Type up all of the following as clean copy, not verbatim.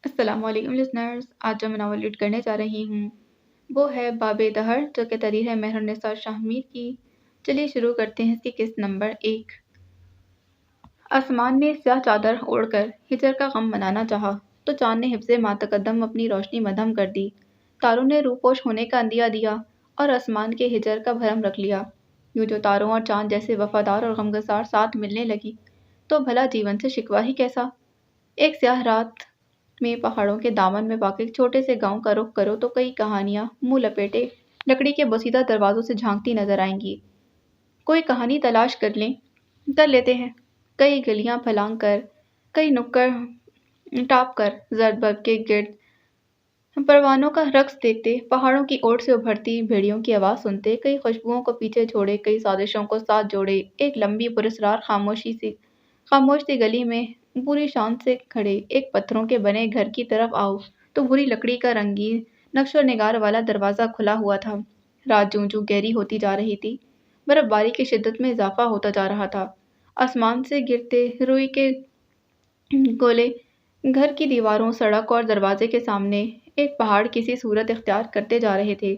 السلام علیکم لسنرز، آج جو میں ناول ریڈ کرنے جا رہی ہوں وہ ہے باب دہر، جو کہ تحریر ہے مہر النساء شاہ میر کی۔ چلیے شروع کرتے ہیں اس کی قسط نمبر 1۔ آسمان نے سیاہ چادر اوڑھ کر ہجر کا غم منانا چاہا تو چاند نے حفظ ما تقدم اپنی روشنی مدھم کر دی۔ تاروں نے روپوش ہونے کا اندیہ دیا اور آسمان کے ہجر کا بھرم رکھ لیا۔ یوں جو تاروں اور چاند جیسے وفادار اور غمگسار ساتھ ملنے لگی تو بھلا جیون سے شکوہ ہی کیسا۔ ایک سیاہ رات میں پہاڑوں کے دامن میں واقع ایک چھوٹے سے گاؤں کا رخ کرو تو کئی کہانیاں منہ لپیٹے لکڑی کے بوسیدہ دروازوں سے جھانکتی نظر آئیں گی۔ کوئی کہانی تلاش کر لیتے ہیں، کئی گلیاں پھلانگ کر، کئی نکڑ ٹاپ کر، زرد بلب کے گرد پروانوں کا رقص دیکھتے، پہاڑوں کی اوٹ سے ابھرتی بھیڑیوں کی آواز سنتے، کئی خوشبوؤں کو پیچھے چھوڑے، کئی سازشوں کو ساتھ جوڑے، ایک لمبی پراسرار خاموش سی گلی میں پوری شان سے کھڑے ایک پتھروں کے بنے گھر کی طرف آؤ تو بھوری لکڑی کا رنگین نقش و نگار والا دروازہ کھلا ہوا تھا۔ رات جوں جوں گہری ہوتی جا رہی تھی، برف باری کی شدت میں اضافہ ہوتا جا رہا تھا۔ آسمان سے گرتے روئی کے گولے گھر کی دیواروں، سڑک اور دروازے کے سامنے ایک پہاڑ کسی صورت اختیار کرتے جا رہے تھے۔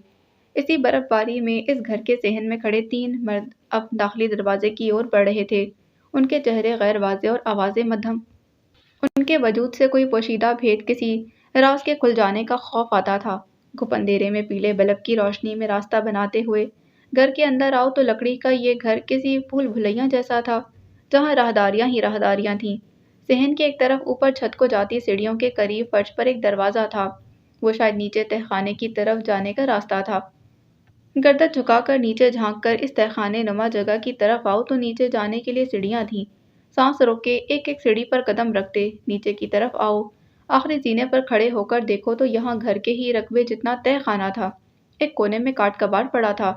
اسی برف باری میں اس گھر کے صحن میں کھڑے 3 مرد اب داخلی دروازے کی اور بڑھ رہے تھے۔ ان کے چہرے غیر واضح اور آوازیں مدھم۔ ان کے وجود سے کوئی پوشیدہ بھید، کسی راز کے کھل جانے کا خوف آتا تھا۔ گھپ اندھیرے میں پیلے بلب کی روشنی میں راستہ بناتے ہوئے گھر کے اندر آؤ تو لکڑی کا یہ گھر کسی بھول بھلیاں جیسا تھا، جہاں راہداریاں ہی راہداریاں تھیں۔ صحن کی ایک طرف اوپر چھت کو جاتی سیڑھیوں کے قریب فرش پر ایک دروازہ تھا، وہ شاید نیچے تہہ خانے کی طرف جانے کا راستہ تھا۔ گردن جھکا کر نیچے جھانک کر اس تہہ خانے نما جگہ کی طرف آؤ تو نیچے جانے کے لیے سیڑھیاں تھیں۔ سانس روکے ایک ایک سیڑھی پر قدم رکھتے نیچے کی طرف آؤ۔ آخری زینے پر کھڑے ہو کر دیکھو تو یہاں گھر کے ہی رقبے جتنا تہہ خانہ تھا۔ ایک کونے میں کاٹ کباڑ پڑا تھا،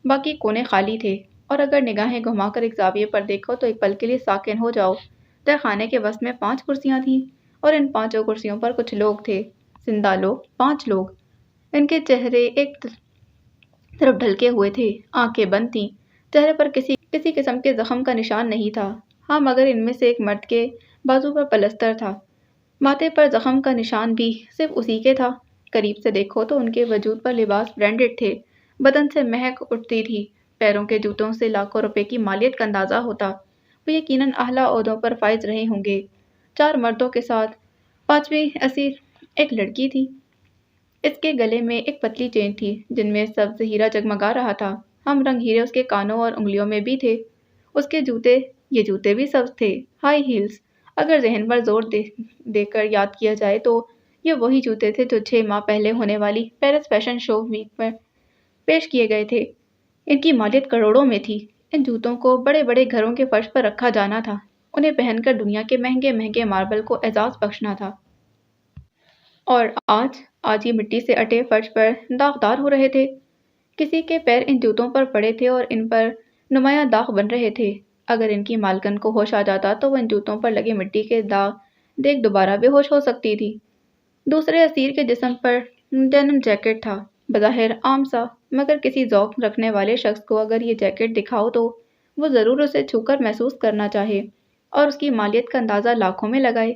باقی کونے خالی تھے، اور اگر نگاہیں گھما کر ایک زاویے پر دیکھو تو ایک پل کے لیے ساکن ہو جاؤ۔ تہہ خانے کے وسط میں 5 کرسیاں تھیں اور ان 5 کرسیوں پر کچھ لوگ تھے، زندہ لوگ، 5 لوگ۔ ان کے چہرے ایک طرف ڈھلکے ہوئے تھے، آنکھیں بند تھیں، چہرے پر کسی قسم کے زخم کا نشان نہیں تھا۔ ہاں، مگر ان میں سے ایک مرد کے بازو پر پلستر تھا، ماتھے پر زخم کا نشان بھی صرف اسی کے تھا۔ قریب سے دیکھو تو ان کے وجود پر لباس برانڈڈ تھے، بدن سے مہک اٹھتی تھی، پیروں کے جوتوں سے لاکھوں روپے کی مالیت کا اندازہ ہوتا۔ وہ یقیناً اعلیٰ عہدوں پر فائز رہے ہوں گے۔ 4 مردوں کے ساتھ 5ویں اسیر ایک لڑکی تھی۔ اس کے گلے میں ایک پتلی چین تھی جن میں سبز ہیرا جگمگا رہا تھا، ہم رنگ ہیرے اس کے کانوں اور انگلیوں میں بھی تھے۔ اس کے جوتے، یہ جوتے بھی سبز تھے، ہائی ہیلز۔ اگر ذہن پر زور دے کر یاد کیا جائے تو یہ وہی جوتے تھے جو 6 ماہ پہلے ہونے والی پیرس فیشن شو ویک پر پیش کیے گئے تھے۔ ان کی مالیت کروڑوں میں تھی۔ ان جوتوں کو بڑے بڑے گھروں کے فرش پر رکھا جانا تھا، انہیں پہن کر دنیا کے مہنگے مہنگے ماربل کو اعزاز بخشنا تھا۔ اور آج یہ مٹی سے اٹے فرش پر داغدار ہو رہے تھے۔ کسی کے پیر ان جوتوں پر پڑے تھے اور ان پر نمایاں داغ بن رہے تھے۔ اگر ان کی مالکن کو ہوش آ جاتا تو وہ ان جوتوں پر لگے مٹی کے داغ دیکھ دوبارہ بے ہوش ہو سکتی تھی۔ دوسرے اسیر کے جسم پر ڈینم جیکٹ تھا، بظاہر عام سا، مگر کسی ذوق رکھنے والے شخص کو اگر یہ جیکٹ دکھاؤ تو وہ ضرور اسے چھو کر محسوس کرنا چاہے اور اس کی مالیت کا اندازہ لاکھوں میں لگائے۔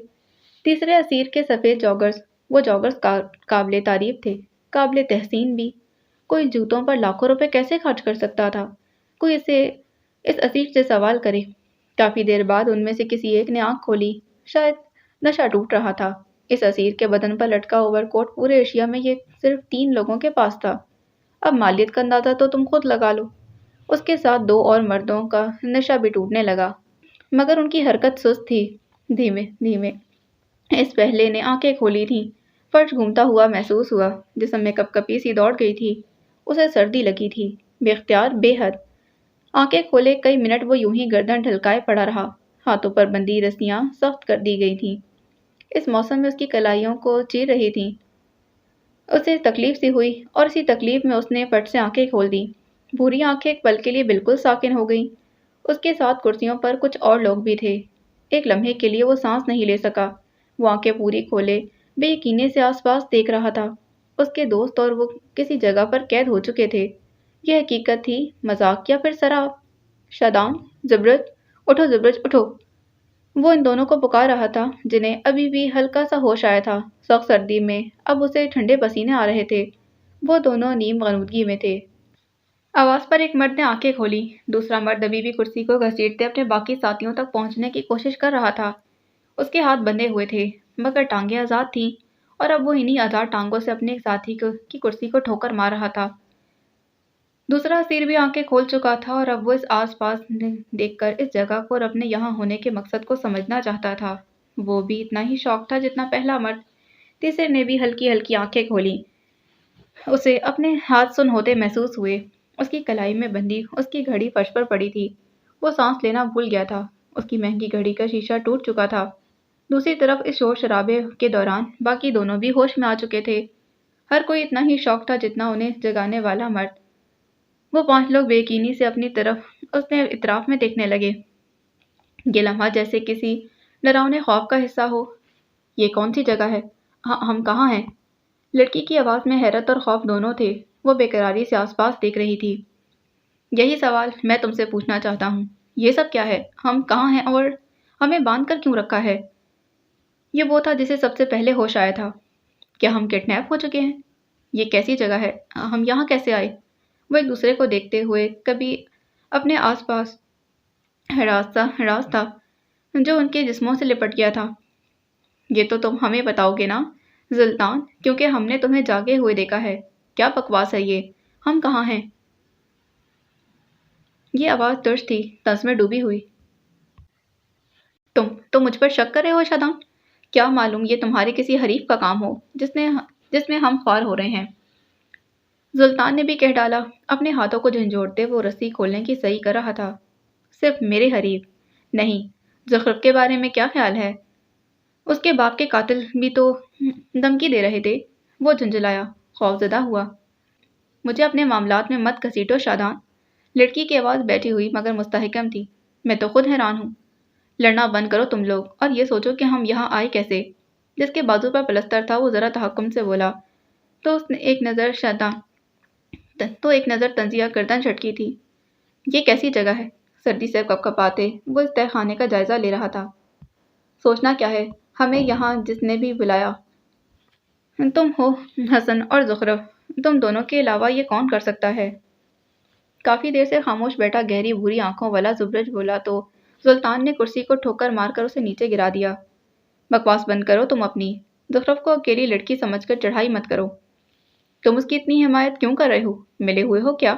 تیسرے اسیر کے سفید جاگرز، وہ جاگرز قابل تعریف تھے، قابل تحسین بھی۔ کوئی جوتوں پر لاکھوں روپے کیسے خرچ کر سکتا تھا؟ کوئی اس اسیر سے سوال کرے۔ کافی دیر بعد ان میں سے کسی ایک نے آنکھ کھولی، شاید نشہ ٹوٹ رہا تھا۔ اس اسیر کے بدن پر لٹکا اوور کوٹ پورے ایشیا میں یہ صرف 3 لوگوں کے پاس تھا۔ اب مالیت کا اندازہ تو تم خود لگا لو۔ اس کے ساتھ 2 اور مردوں کا نشہ بھی ٹوٹنے لگا، مگر ان کی حرکت سست تھی، دھیمے دھیمے۔ اس پہلے نے آنکھیں کھولی تھیں، فرش گھومتا ہوا محسوس ہوا، جسم میں کپکپی سی دوڑ گئی تھی، اسے سردی لگی تھی، بے اختیار، بے حد۔ آنکھیں کھولے کئی منٹ وہ یوں ہی گردن ڈھلکائے پڑا رہا، ہاتھوں پر بندھی رسیاں سخت کر دی گئی تھیں، اس موسم میں اس کی کلائیوں کو چیر رہی تھیں۔ اسے تکلیف سی ہوئی اور اسی تکلیف میں اس نے پٹ سے آنکھیں کھول دیں۔ بھوری آنکھیں ایک پل کے لیے بالکل ساکن ہو گئیں۔ اس کے ساتھ کرسیوں پر کچھ اور لوگ بھی تھے۔ ایک لمحے کے لیے وہ سانس نہیں لے سکا، وہ آنکھیں پوری کھولے بے یقینی سے آس پاس دیکھ رہا تھا۔ اس کے دوست اور وہ کسی جگہ پر قید ہو چکے تھے۔ یہ حقیقت تھی، مذاق یا پھر سراب؟ شادان، زبرج، اٹھو زبرج، اٹھو! وہ ان دونوں کو پکار رہا تھا جنہیں ابھی بھی ہلکا سا ہوش آیا تھا۔ سخت سردی میں اب اسے ٹھنڈے پسینے آ رہے تھے۔ وہ دونوں نیم غنودگی میں تھے۔ آواز پر ایک مرد نے آنکھیں کھولی۔ دوسرا مرد ابھی بھی کرسی کو گھسیٹتے اپنے باقی ساتھیوں تک پہنچنے کی کوشش کر رہا تھا۔ اس کے ہاتھ بندھے ہوئے تھے مگر ٹانگیں آزاد تھیں اور اب وہ انہی آزاد ٹانگوں سے اپنے ساتھی کی کرسی کو ٹھوکر مار رہا تھا۔ دوسرا اسیر بھی آنکھیں کھول چکا تھا اور اب وہ اس آس پاس دیکھ کر اس جگہ کو اور اپنے یہاں ہونے کے مقصد کو سمجھنا چاہتا تھا۔ وہ بھی اتنا ہی شوق تھا جتنا پہلا مرد۔ تیسرے نے بھی ہلکی ہلکی آنکھیں کھولیں۔ اسے اپنے ہاتھ سن ہوتے محسوس ہوئے۔ اس کی کلائی میں بندھی اس کی گھڑی فرش پر پڑی تھی۔ وہ سانس لینا بھول گیا تھا۔ اس کی مہنگی گھڑی کا شیشہ ٹوٹ چکا تھا۔ دوسری طرف اس شور شرابے کے دوران باقی دونوں بھی ہوش میں آ چکے تھے۔ ہر کوئی اتنا ہی شوق تھا جتنا انہیں جگانے والا مرد۔ وہ 5 لوگ بے یقینی سے اپنی طرف اس نے اطراف میں دیکھنے لگے۔ یہ لمحہ جیسے کسی ڈراؤنے خواب کا حصہ ہو۔ یہ کون سی جگہ ہے؟ ہم کہاں ہیں؟ لڑکی کی آواز میں حیرت اور خوف دونوں تھے۔ وہ بے قراری سے آس پاس دیکھ رہی تھی۔ یہی سوال میں تم سے پوچھنا چاہتا ہوں۔ یہ سب کیا ہے؟ ہم کہاں ہیں اور ہمیں باندھ کر کیوں رکھا ہے؟ یہ وہ تھا جسے سب سے پہلے ہوش آیا تھا۔ کیا ہم کڈنیپ ہو چکے ہیں؟ یہ کیسی جگہ ہے؟ ہم یہاں کیسے آئے؟ وہ ایک دوسرے کو دیکھتے ہوئے کبھی اپنے آس پاس راز تھا جو ان کے جسموں سے لپٹ گیا تھا۔ یہ تو تم ہمیں بتاؤ گے نا زلطان، کیونکہ ہم نے تمہیں جاگے ہوئے دیکھا ہے۔ کیا بکواس ہے یہ؟ ہم کہاں ہیں؟ یہ آواز درج تھی، طنز میں ڈوبی ہوئی۔ تم مجھ پر شک کر رہے ہو شادان؟ کیا معلوم یہ تمہارے کسی حریف کا کام ہو جس میں ہم خوار ہو رہے ہیں۔ زلطان نے بھی کہہ ڈالا۔ اپنے ہاتھوں کو جھنجھوڑتے وہ رسی کھولنے کی صحیح کر رہا تھا۔ صرف میرے حریف نہیں، زخرف کے بارے میں کیا خیال ہے؟ اس کے باپ کے قاتل بھی تو دھمکی دے رہے تھے۔ وہ جھنجھلایا، خوفزدہ ہوا۔ مجھے اپنے معاملات میں مت گھسیٹو شادان۔ لڑکی کی آواز بیٹھی ہوئی مگر مستحکم تھی۔ میں تو خود حیران ہوں۔ لڑنا بند کرو تم لوگ اور یہ سوچو کہ ہم یہاں آئے کیسے۔ جس کے بازو پر پلستر تھا وہ ذرا تحکم سے بولا تو اس نے ایک نظر طنزیہ گردن جھٹکی تھی۔ یہ کیسی جگہ ہے؟ سردی سے کپکپاتے وہ اس تہہ خانے کا جائزہ لے رہا تھا۔ سوچنا کیا ہے؟ ہمیں یہاں جس نے بھی بلایا، تم ہو حسن اور زخرف، تم دونوں کے علاوہ یہ کون کر سکتا ہے؟ کافی دیر سے خاموش بیٹھا گہری بھوری آنکھوں والا زبرج بولا تو سلطان نے کرسی کو ٹھوکر مار کر اسے نیچے گرا دیا۔ بکواس بند کرو تم اپنی۔ زخرف کو اکیلی لڑکی سمجھ کر چڑھائی مت کرو۔ تم اس کی اتنی حمایت کیوں کر رہے ہو؟ ملے ہوئے ہو کیا؟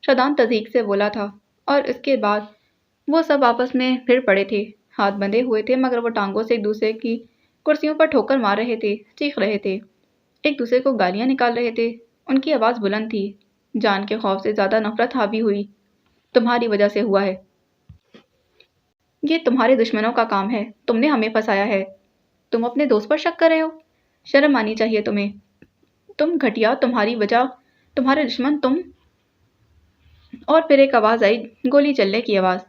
شادان تضحیک سے بولا تھا اور اس کے بعد وہ سب آپس میں پھر پڑے تھے۔ ہاتھ بندھے ہوئے تھے مگر وہ ٹانگوں سے ایک دوسرے کی کرسیوں پر ٹھوکر مار رہے تھے، چیخ رہے تھے، ایک دوسرے کو گالیاں نکال رہے تھے۔ ان کی آواز بلند تھی، جان کے خوف سے زیادہ نفرت حاوی ہوئی۔ تمہاری وجہ سے ہوا ہے۔ یہ تمہارے دشمنوں کا کام ہے۔ تم نے ہمیں پھنسایا ہے۔ تم اپنے دوست پر شک کر رہے ہو؟ شرم آنی چاہیے تمہیں۔ تم گھٹیا، تمہاری وجہ، تمہارے دشمن تم۔ اور پھر ایک آواز آئی، گولی چلنے کی آواز،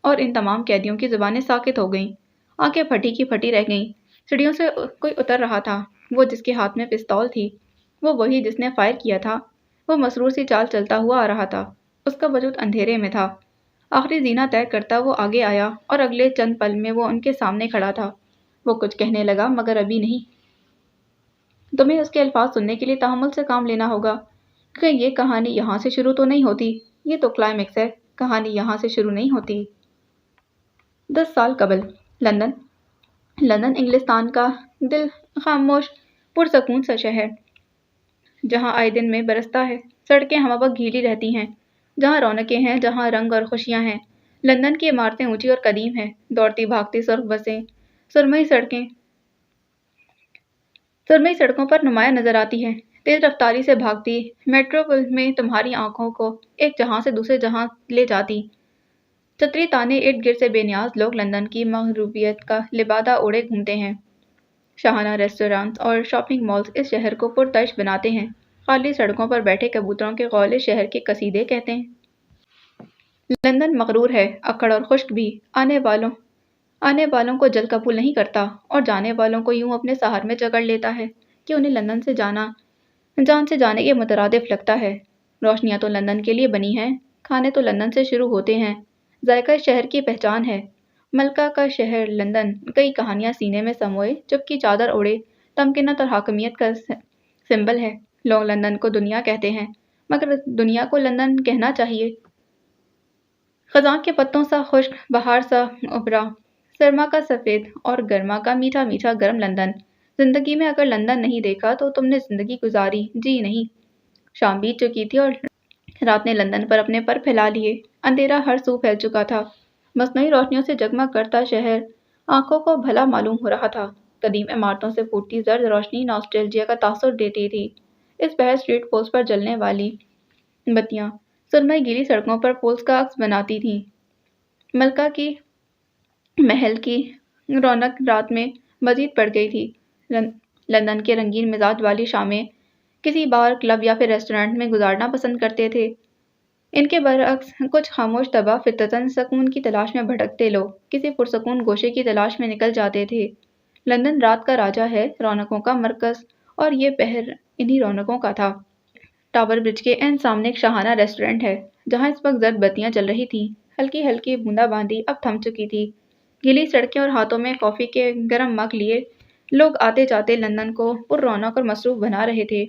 اور ان تمام قیدیوں کی زبانیں ساکت ہو گئیں، آنکھیں پھٹی کی پھٹی رہ گئیں۔ سیڑھیوں سے کوئی اتر رہا تھا۔ وہ جس کے ہاتھ میں پستول تھی، وہ وہی جس نے فائر کیا تھا۔ وہ مسرور سی چال چلتا ہوا آ رہا تھا۔ اس کا وجود اندھیرے میں تھا۔ آخری زینہ طے کرتا وہ آگے آیا اور اگلے چند پل میں وہ ان کے سامنے کھڑا تھا۔ وہ کچھ کہنے لگا مگر ابھی نہیں۔ تمہیں اس کے الفاظ سننے کے لیے تحمل سے کام لینا ہوگا کہ یہ کہانی یہاں سے شروع تو نہیں ہوتی۔ یہ تو کلائمیکس ہے۔ کہانی یہاں سے شروع نہیں ہوتی۔ 10 سال قبل لندن انگلستان کا دل خاموش پرسکون سا شہر، جہاں آئے دن میں برستا ہے، سڑکیں ہمہ بخت گیلی رہتی ہیں، جہاں رونقیں ہیں، جہاں رنگ اور خوشیاں ہیں۔ لندن کی عمارتیں اونچی اور قدیم ہیں، دوڑتی بھاگتی سرخ بسیں سرمئی سڑکوں پر نمایاں نظر آتی ہیں، تیز رفتاری سے بھاگتی میٹروپول میں تمہاری آنکھوں کو ایک جہاں سے دوسرے جہاں لے جاتی۔ چھتری تانے ارد گرد سے بے نیاز لوگ لندن کی محروبیت کا لبادہ اوڑھے گھومتے ہیں۔ شاہانہ ریسٹورانٹس اور شاپنگ مالز اس شہر کو پرتعش بناتے ہیں۔ خالی سڑکوں پر بیٹھے کبوتروں کے قول اس شہر کے قصیدے کہتے ہیں۔ لندن مغرور ہے، اکڑ اور خشک بھی۔ آنے والوں کو جلد قبول نہیں کرتا اور جانے والوں کو یوں اپنے سحر میں جکڑ لیتا ہے کہ انہیں لندن سے جان سے جانے کے مترادف لگتا ہے۔ روشنیاں تو لندن کے لیے بنی ہیں، کھانے تو لندن سے شروع ہوتے ہیں، ذائقہ اس شہر کی پہچان ہے۔ ملکہ کا شہر لندن کئی کہانیاں سینے میں سموئے چپ کی چادر اوڑھے تمکنت اور حاکمیت کا سمبل ہے۔ لوگ لندن کو دنیا کہتے ہیں مگر دنیا کو لندن کہنا چاہیے۔ خزاں کے پتوں سا خشک، بہار سا ابھرا، سرما کا سفید اور گرما کا میٹھا میٹھا گرم لندن۔ زندگی میں اگر لندن نہیں دیکھا تو تم نے زندگی گزاری جی نہیں۔ شام بیت چکی تھی اور رات نے لندن پر اپنے پر پھیلا لیے۔ اندھیرا ہر سو پھیل چکا تھا۔ مصنوعی روشنیوں سے جگمگ کرتا شہر آنکھوں کو بھلا معلوم ہو رہا تھا۔ قدیم عمارتوں سے پھوٹتی زرد روشنی ناسٹیلجیا کا تاثر دیتی تھی۔ اس بہر اسٹریٹ پولس پر جلنے والی بتیاں سرمئی گیلی سڑکوں پر پولس کا عکس بناتی تھیں۔ ملکہ کی محل کی رونق رات میں مزید بڑھ گئی تھی۔ لندن کے رنگین مزاج والی شامیں کسی بار، کلب یا پھر ریسٹورانٹ میں گزارنا پسند کرتے تھے۔ ان کے برعکس کچھ خاموش طبع فطرتاً سکون کی تلاش میں بھٹکتے لوگ کسی پرسکون گوشے کی تلاش میں نکل جاتے تھے۔ لندن رات کا راجا ہے، رونقوں کا مرکز، اور یہ بہر انہی رونقوں کا تھا۔ ٹاور برج کے عین سامنے ایک شاہانہ ریسٹورانٹ ہے جہاں اس وقت زرد بتیاں جل رہی تھیں۔ ہلکی ہلکی بوندا باندی اب تھم چکی تھی۔ گیلی سڑکیں اور ہاتھوں میں کافی کے گرم مگ لیے لوگ آتے جاتے لندن کو پر رونق اور مصروف بنا رہے تھے۔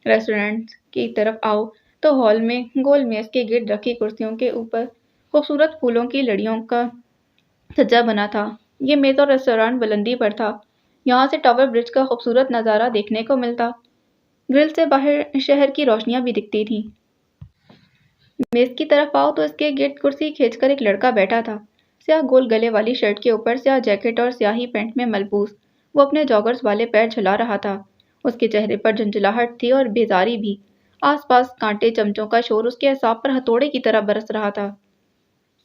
ریسٹورانٹ کی طرف آؤ تو ہال میں گول میز کے گرد رکھی کرسیوں کے اوپر خوبصورت پھولوں کی لڑیوں کا سجا بنا تھا۔ یہ میز اور ریسٹورانٹ بلندی پر تھا۔ یہاں سے ٹاور برج کا خوبصورت نظارہ دیکھنے کو ملتا۔ گرل سے باہر شہر کی روشنیاں بھی دکھتی تھیں۔ میز کی طرف آؤ تو اس کے گرد کرسی کھینچ کر ایک لڑکا بیٹھا تھا۔ سیاہ گول گلے والی شرٹ کے اوپر سیاہ جیکٹ اور سیاہی پینٹ میں ملبوس وہ اپنے جاگرز والے پیر جھلا رہا تھا۔ اس کے چہرے پر جھنجھلاہٹ تھی اور بیزاری بھی۔ آس پاس کانٹے چمچوں کا شور اس کے اعصاب پر ہتھوڑے کی طرح برس رہا تھا۔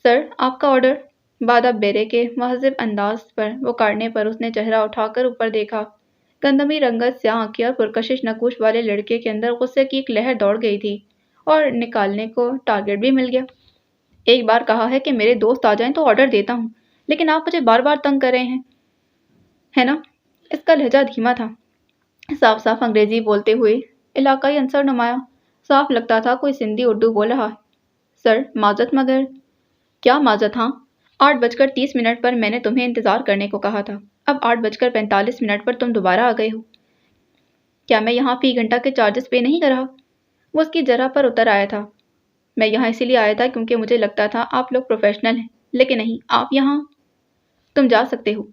سر، آپ کا آرڈر؟ باداب بیرے کے مہذب انداز پر وہ کاٹنے پر اس نے چہرہ اٹھا کر اوپر دیکھا۔ گندمی رنگت، سیاہ آنکھیں اور پرکشش نقوش والے لڑکے کے اندر غصے کی ایک لہر دوڑ گئی تھی اور نکالنے کو ٹارگٹ بھی مل گیا۔ ایک بار کہا ہے کہ میرے دوست آ جائیں تو آرڈر دیتا ہوں، لیکن آپ مجھے بار بار تنگ کر رہے ہیں، ہے نا؟ اس کا لہجہ دھیما تھا، صاف صاف انگریزی بولتے ہوئے علاقائی عنصر نمایاں۔ صاف لگتا تھا کوئی سندھی اردو بول رہا ہے۔ سر، معذرت مگر کیا معذرت؟ ہاں، 8:30 پر میں نے تمہیں انتظار کرنے کو کہا تھا۔ اب 8:45 پر تم دوبارہ آ گئے ہو۔ کیا میں یہاں فی گھنٹہ کے چارجز پے نہیں کر رہا؟ وہ اس کی جرح پر اتر آیا تھا۔ میں یہاں اسی لیے آیا تھا کیونکہ مجھے لگتا تھا آپ لوگ پروفیشنل ہیں، لیکن نہیں، آپ یہاں تم جا سکتے ہو۔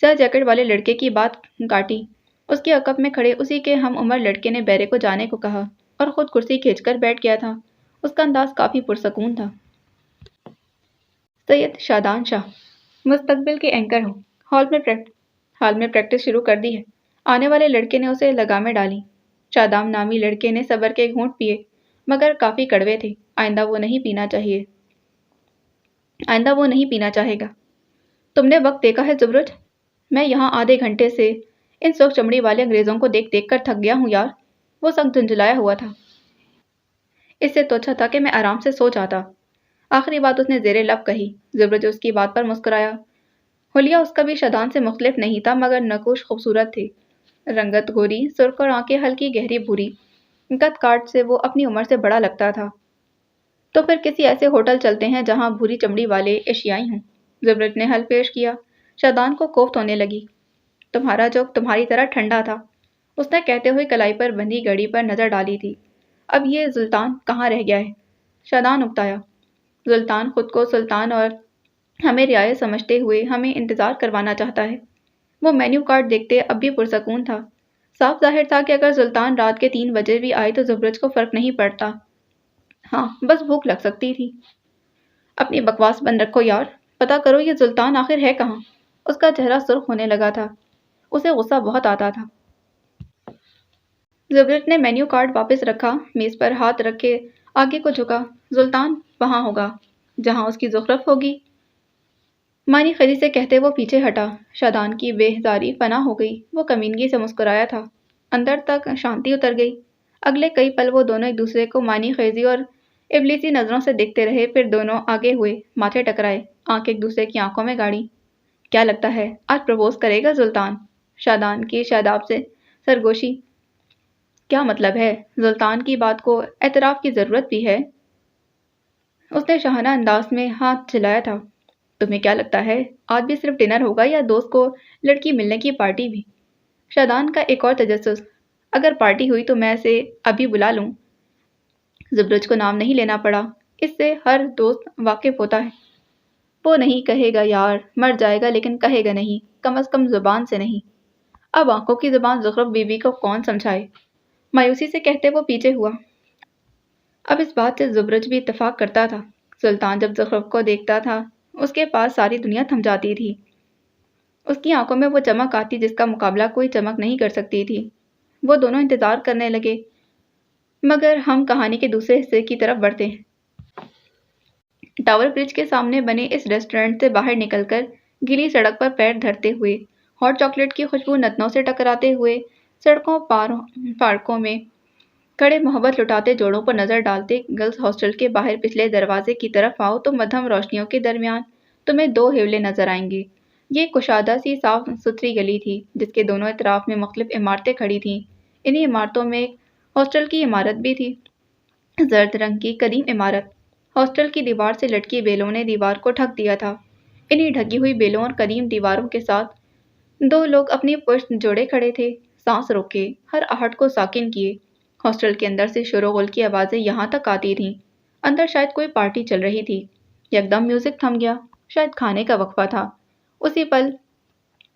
سیاہ جیکٹ والے لڑکے کی بات کاٹی۔ اس کے عقب میں کھڑے اسی کے ہم عمر لڑکے نے بیرے کو جانے کو کہا اور خود کرسی کھینچ کر بیٹھ گیا تھا۔ اس کا انداز کافی پرسکون تھا۔ سید شادان شاہ، مستقبل کے اینکر ہو، ہال میں پریکٹس شروع کر دی ہے۔ آنے والے لڑکے نے اسے لگامیں ڈالی۔ شادام نامی لڑکے نے صبر کے گھونٹ پیے مگر کافی کڑوے تھے۔ آئندہ وہ نہیں پینا چاہے گا۔ تم نے وقت دیکھا ہے زبرج؟ میں یہاں آدھے گھنٹے سے ان سرخ چمڑی والے انگریزوں کو دیکھ دیکھ کر تھک گیا ہوں یار۔ وہ سخت جھنجھلایا ہوا تھا۔ اس سے تو اچھا تھا کہ میں آرام سے سو جاتا۔ آخری بات اس نے زیر لب کہی۔ زبرج اس کی بات پر مسکرایا۔ حلیہ اس کا بھی شادان سے مختلف نہیں تھا مگر نقوش خوبصورت تھے۔ رنگت گوری، سرخ اور آنکھیں ہلکی گہری بھوری۔ قد کاٹ سے وہ اپنی عمر سے بڑا لگتا تھا۔ تو پھر کسی ایسے ہوٹل چلتے ہیں جہاں بھوری چمڑی والے ایشیائی ہوں۔ زبرج نے حل پیش کیا۔ شادان کو کوفت ہونے لگی۔ تمہارا جوک تمہاری طرح ٹھنڈا تھا، اس نے کہتے ہوئے کلائی پر بندھی گھڑی پر نظر ڈالی تھی۔ اب یہ سلطان کہاں رہ گیا ہے؟ شادان اکتایا۔ سلطان خود کو سلطان اور ہمیں رعایا سمجھتے ہوئے ہمیں انتظار کروانا چاہتا ہے۔ وہ مینیو کارڈ دیکھتے اب بھی پرسکون تھا۔ صاف ظاہر تھا کہ اگر سلطان رات کے 3 بجے بھی آئے تو زبرج کو فرق نہیں پڑتا۔ ہاں، بس بھوک لگ سکتی تھی۔ اپنی بکواس بند رکھو یار، پتا کرو یہ سلطان آخر ہے کہاں؟ اس کا چہرہ سرخ ہونے لگا تھا۔ اسے غصہ بہت آتا تھا۔ زبرج نے مینیو کارڈ واپس رکھا، میز پر ہاتھ رکھے آگے کو جھکا۔ سلطان وہاں ہوگا جہاں اس کی زخرف ہوگی، معنی خیری سے کہتے وہ پیچھے ہٹا۔ شادان کی بے زاری فنا ہو گئی۔ وہ کمینگی سے مسکرایا تھا۔ اندر تک شانتی اتر گئی۔ اگلے کئی پل وہ دونوں ایک دوسرے کو معنی خیزی اور ابلیسی نظروں سے دیکھتے رہے، پھر دونوں آگے ہوئے، ماتھے ٹکرائے، آنکھ ایک دوسرے کی آنکھوں میں گاڑی۔ کیا لگتا ہے آج پروپوز کرے گا سلطان؟ شادان کی شاداب سے سرگوشی۔ کیا مطلب ہے؟ سلطان کی بات کو اعتراف کی ضرورت بھی ہے۔ اس نے شاہانہ انداز میں ہاتھ چلایا تھا۔ تمہیں کیا لگتا ہے آج بھی صرف ڈنر ہوگا یا دوست کو لڑکی ملنے کی پارٹی بھی؟ شادان کا ایک اور تجسس، اگر پارٹی ہوئی تو میں اسے ابھی بلا لوں۔ زبرج کو نام نہیں لینا پڑا، اس سے ہر دوست واقف ہوتا ہے۔ وہ نہیں کہے گا یار، مر جائے گا لیکن کہے گا نہیں، کم از کم زبان سے نہیں۔ اب آنکھوں کی زبان زخرف بی بی کو کون سمجھائے؟ مایوسی سے کہتے وہ پیچھے ہوا۔ اب اس بات سے زبرج بھی اتفاق کرتا تھا۔ سلطان جب زخرف کو دیکھتا تھا اس کے پاس ساری دنیا تھم جاتی تھی۔ اس کی آنکھوں میں وہ چمک آتی جس کا مقابلہ کوئی چمک نہیں کر سکتی تھی۔ وہ دونوں انتظار کرنے لگے، مگر ہم کہانی کے دوسرے حصے کی طرف بڑھتے ہیں۔ ٹاور برج کے سامنے بنے اس ریسٹورنٹ سے باہر نکل کر گیلی سڑک پر پیر دھرتے ہوئے، ہاٹ چاکلیٹ کی خوشبو نتنوں سے ٹکراتے ہوئے، سڑکوں پارکوں میں کھڑے محبت لٹاتے جوڑوں پر نظر ڈالتے، گرلز ہاسٹل کے باہر پچھلے دروازے کی طرف آؤ تو مدھم روشنیوں کے درمیان تمہیں دو حیولے نظر آئیں گے۔ یہ ایک کشادہ سی صاف ستھری گلی تھی جس کے دونوں اطراف میں مختلف عمارتیں کھڑی تھیں۔ انہی عمارتوں میں ایک ہاسٹل کی عمارت بھی تھی، زرد رنگ کی قدیم عمارت۔ ہاسٹل کی دیوار سے لٹکی بیلوں نے دیوار کو ڈھک دیا تھا۔ انہی ڈھکی ہوئی بیلوں اور قدیم دیواروں کے ساتھ دو لوگ اپنی پشت جوڑے کھڑے تھے، سانس روکے، ہر آہٹ کو ساکن کیے۔ ہاسٹل کے اندر سے شور و غل کی آوازیں یہاں تک آتی تھیں، اندر شاید کوئی پارٹی چل رہی تھی۔ یکدم میوزک تھم گیا، شاید کھانے کا وقفہ تھا۔ اسی پل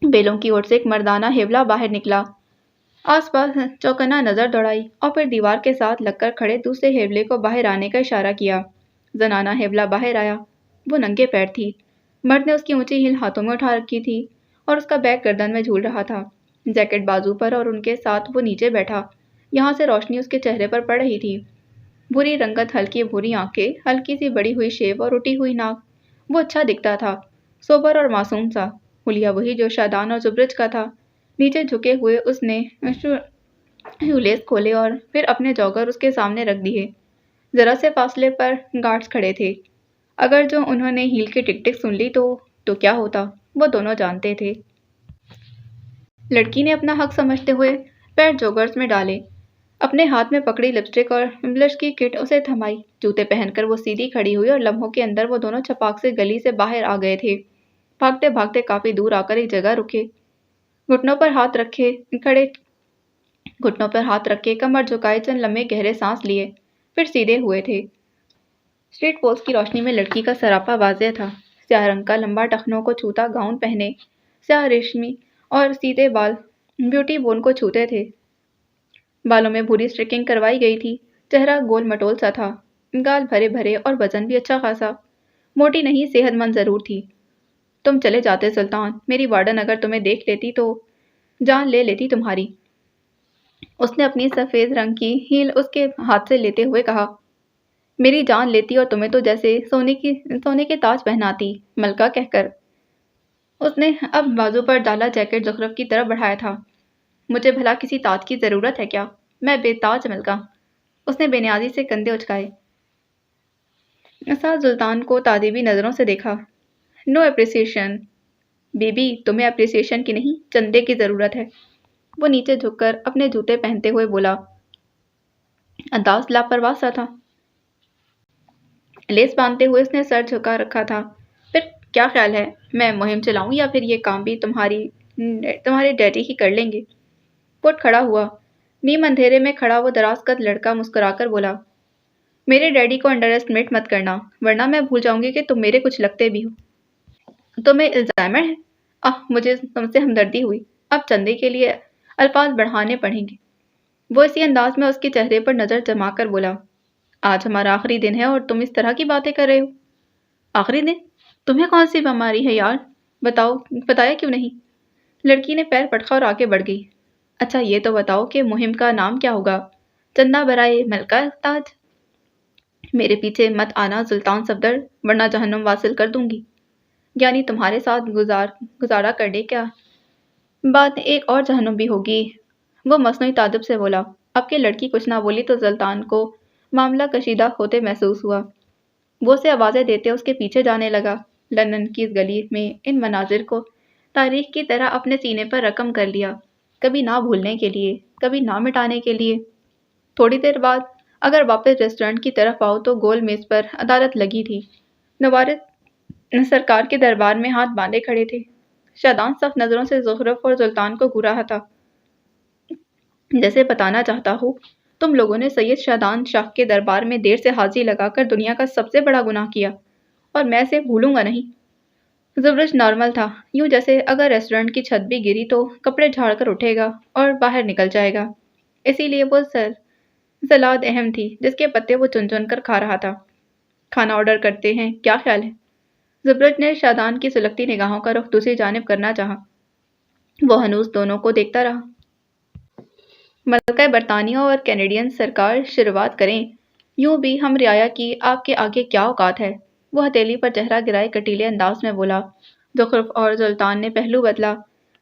بیلوں کی اوٹ سے ایک مردانہ حیولہ باہر نکلا، آس پاس چوکنا نظر دوڑائی اور پھر دیوار کے ساتھ لگ کر کھڑے دوسرے حیولے کو باہر آنے کا اشارہ کیا۔ زنانہ حیولہ باہر آیا، وہ ننگے پیر تھی۔ مرد نے اس کی اونچی ہیل ہاتھوں میں اٹھا رکھی تھی اور اس کا بیگ گردن میں جھول رہا تھا، جیکٹ بازو پر، اور ان کے ساتھ وہ نیچے بیٹھا۔ یہاں سے روشنی اس کے چہرے پر پڑ رہی تھی، بھوری رنگت، ہلکی بھوری آنکھیں، ہلکی سی بڑی ہوئی شیو اور اٹھی ہوئی ناک۔ وہ اچھا دکھتا تھا، سوبر اور معصوم سا، حلیہ وہی جو شادان اور زبرج کا تھا۔ نیچے جھکے ہوئے اس نے شولیس کھولے اور پھر اپنے جوگر اس کے سامنے رکھ دیے۔ ذرا سے فاصلے پر گارڈز کھڑے تھے۔ اگر جو انہوں نے ہیل کی ٹک ٹک سن لی تو کیا ہوتا، وہ دونوں جانتے تھے۔ لڑکی نے اپنا حق سمجھتے ہوئے پیر جوگرز میں ڈالے، اپنے ہاتھ میں پکڑی لپسٹک اور بلش کی کٹ اسے تھمائی۔ جوتے پہن کر وہ سیدھی کھڑی ہوئی اور لمحوں کے اندر وہ دونوں چھپاک سے گلی سے باہر آ گئے تھے۔ بھاگتے بھاگتے کافی دور آ کر ایک جگہ رکے، گھٹنوں پر ہاتھ رکھے کمر جھکائے چند لمحے گہرے سانس لیے، پھر سیدھے ہوئے تھے۔ اسٹریٹ پولس کی روشنی میں لڑکی کا سراپا واضح تھا، سیاہ رنگ کا لمبا ٹخنوں کو چھوتا گاؤن پہنے، سیاہ ریشمی اور سیدھے بال بیوٹی بون کو چھوتے تھے۔ بالوں میں بھوری اسٹرکنگ کروائی گئی تھی، چہرہ گول مٹول سا تھا، گال بھرے بھرے اور وزن بھی اچھا خاصا، موٹی نہیں صحت مند ضرور تھی۔ تم چلے جاتے سلطان، میری وارڈن اگر تمہیں دیکھ لیتی تو جان لے لیتی تمہاری۔ اس نے اپنی سفید رنگ کی ہیل اس کے ہاتھ سے لیتے ہوئے کہا۔ میری جان لیتی اور تمہیں تو جیسے سونے کے تاج پہناتی، ملکہ کہہ کر۔ اس نے اب بازو پر ڈالا جیکٹ زخرف کی طرف بڑھایا تھا۔ مجھے بھلا کسی تاج کی ضرورت ہے کیا؟ میں بے تاج ملکہ۔ اس نے بے نیازی سے کندھے اچکائے، ساتھ سلطان کو تعجبی نظروں سے دیکھا۔ نو اپریسیشن بی بی، تمہیں اپریسیشن کی نہیں، چندے کی ضرورت ہے۔ وہ نیچے جھک کر اپنے جوتے پہنتے ہوئے بولا، انداز لاپرواہ سا تھا۔ لیس باندھتے ہوئے اس نے سر جھکا رکھا تھا۔ پھر کیا خیال ہے، میں مہم چلاؤں یا پھر یہ کام بھی تمہارے ڈیڈی ہی کر لیں گے؟ پٹ کھڑا ہوا، نیم اندھیرے میں کھڑا وہ دراز قد لڑکا مسکرا کر بولا، میرے ڈیڈی کو انڈر ایسٹیمیٹ مت کرنا، ورنہ میں بھول جاؤں گی کہ تم میرے کچھ لگتے بھی ہو۔ تمہیں الزائمر ہے؟ مجھے تم سے ہمدردی ہوئی، اب چندے کے لیے الفاظ بڑھانے پڑیں گے۔ وہ اسی انداز میں اس کے چہرے پر نظر جما کر بولا، آج ہمارا آخری دن ہے اور تم اس طرح کی باتیں کر رہے ہو۔ آخری دن؟ تمہیں کون سی بیماری ہے یار، بتایا کیوں نہیں؟ لڑکی نے پیر پٹکا اور آگے بڑھ گئی۔ اچھا یہ تو بتاؤ کہ مہم کا نام کیا ہوگا؟ چندہ برائے ملکہ تاج؟ میرے پیچھے مت آنا سلطان صفدر، ورنہ جہنم واصل کر دوں گی۔ یعنی تمہارے ساتھ گزارا کرنے کیا بعد ایک اور جہنم بھی ہوگی؟ وہ مصنوعی تعجب سے بولا۔ اب کہ لڑکی کچھ نہ بولی تو سلطان کو معاملہ کشیدہ ہوتے محسوس ہوا۔ وہ اسے آوازیں دیتے اس کے پیچھے جانے لگا۔ لندن کی اس گلی میں ان مناظر کو تاریخ کی طرح اپنے سینے پر رقم کر لیا، کبھی نہ بھولنے کے لیے، کبھی نہ مٹانے کے لیے۔ تھوڑی دیر بعد اگر واپس ریسٹورنٹ کی طرف آؤ تو گول میز پر عدالت لگی تھی، نوارس سرکار کے دربار میں ہاتھ باندھے کھڑے تھے۔ شادان سخت نظروں سے زخرف اور سلطان کو گھورا رہا تھا، جیسے بتانا چاہتا ہو تم لوگوں نے سید شادان شاہ کے دربار میں دیر سے حاضری لگا کر دنیا کا سب سے بڑا گناہ کیا، اور میں اسے بھولوں گا نہیں۔ زبرج نارمل تھا، یوں جیسے اگر ریسٹورنٹ کی چھت بھی گری تو کپڑے جھاڑ کر اٹھے گا اور باہر نکل جائے گا۔ اسی لیے وہ سلاد اہم تھی جس کے پتے وہ چن چن کر کھا رہا تھا۔ کھانا آرڈر کرتے ہیں، کیا خیال ہے؟ زبرج نے شادان کی سلگتی نگاہوں کا رخ دوسری جانب کرنا چاہا۔ وہ ہنوز دونوں کو دیکھتا رہا۔ ملکہ برطانیہ اور کینیڈین سرکار شروعات کریں، یوں بھی ہم رعایا کی آپ کے آگے کیا اوقات ہے؟ وہ ہتھیلی پر چہرہ گرائے کٹیلے انداز میں بولا۔ زخرف اور سلطان نے پہلو بدلا۔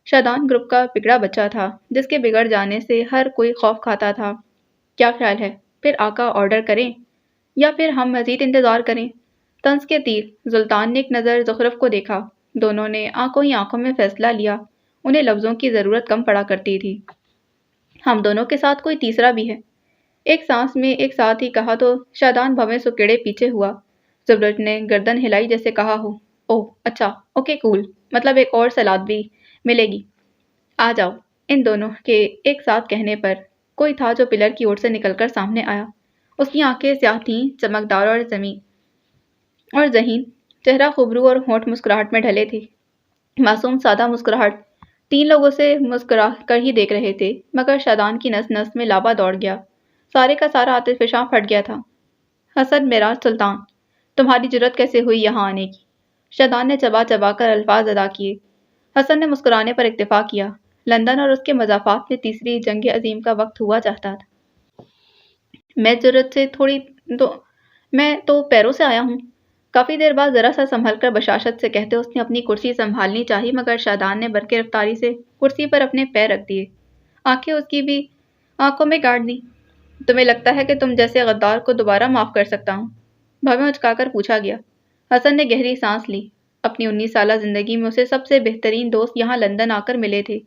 شادان گروپ کا بگڑا بچہ تھا جس کے بگڑ جانے سے ہر کوئی خوف کھاتا تھا۔ کیا خیال ہے، پھر آقا آرڈر کریں یا پھر ہم مزید انتظار کریں؟ طنز کے تیر سلطان نے ایک نظر زخرف کو دیکھا۔ دونوں نے آنکھوں ہی آنکھوں میں فیصلہ لیا، انہیں لفظوں کی ضرورت کم پڑا کرتی تھی۔ ہم دونوں کے ساتھ کوئی تیسرا بھی ہے، ایک سانس میں ایک ساتھ ہی کہا تو شادان بھویں سکیڑے پیچھے ہوا۔ زبرج نے گردن ہلائی جیسے کہا ہو، اوہ اچھا، اوکے کول، مطلب ایک اور سلاد بھی ملے گی۔ آ جاؤ۔ ان دونوں کے ایک ساتھ کہنے پر کوئی تھا جو پلر کی اور سے نکل کر سامنے آیا۔ اس کی آنکھیں سیاہ تھیں، چمکدار اور ذہین، چہرہ خوبرو اور ہونٹ مسکراہٹ میں ڈھلے تھے۔ معصوم سادہ مسکراہٹ۔ تین لوگ اسے مسکرا کر ہی دیکھ رہے تھے، مگر شادان کی نس نس میں لابا دوڑ گیا، سارے کا سارا آتش فشاں پھٹ گیا تھا۔ حسن میرا سلطان، تمہاری جرت کیسے ہوئی یہاں آنے کی؟ شادان نے چبا چبا کر الفاظ ادا کیے۔ حسن نے مسکرانے پر اکتفا کیا۔ لندن اور اس کے مضافات میں تیسری جنگ عظیم کا وقت ہوا چاہتا تھا۔ میں تو پیروں سے آیا ہوں۔ کافی دیر بعد ذرا سا سنبھل کر بشاشت سے کہتے اس نے اپنی کرسی سنبھالنی چاہی، مگر شادان نے برقِ رفتاری سے کرسی پر اپنے پیر رکھ دیے، آنکھیں اس کی بھی آنکھوں میں گاڑ دیں۔ تمہیں لگتا ہے کہ تم جیسے غدار کو دوبارہ معاف کر سکتا ہوں؟ بھویں اچکا کر پوچھا گیا۔ حسن نے گہری سانس لی۔ اپنی 19 سالہ زندگی میں اسے سب سے بہترین دوست یہاں لندن آ کر ملے تھے،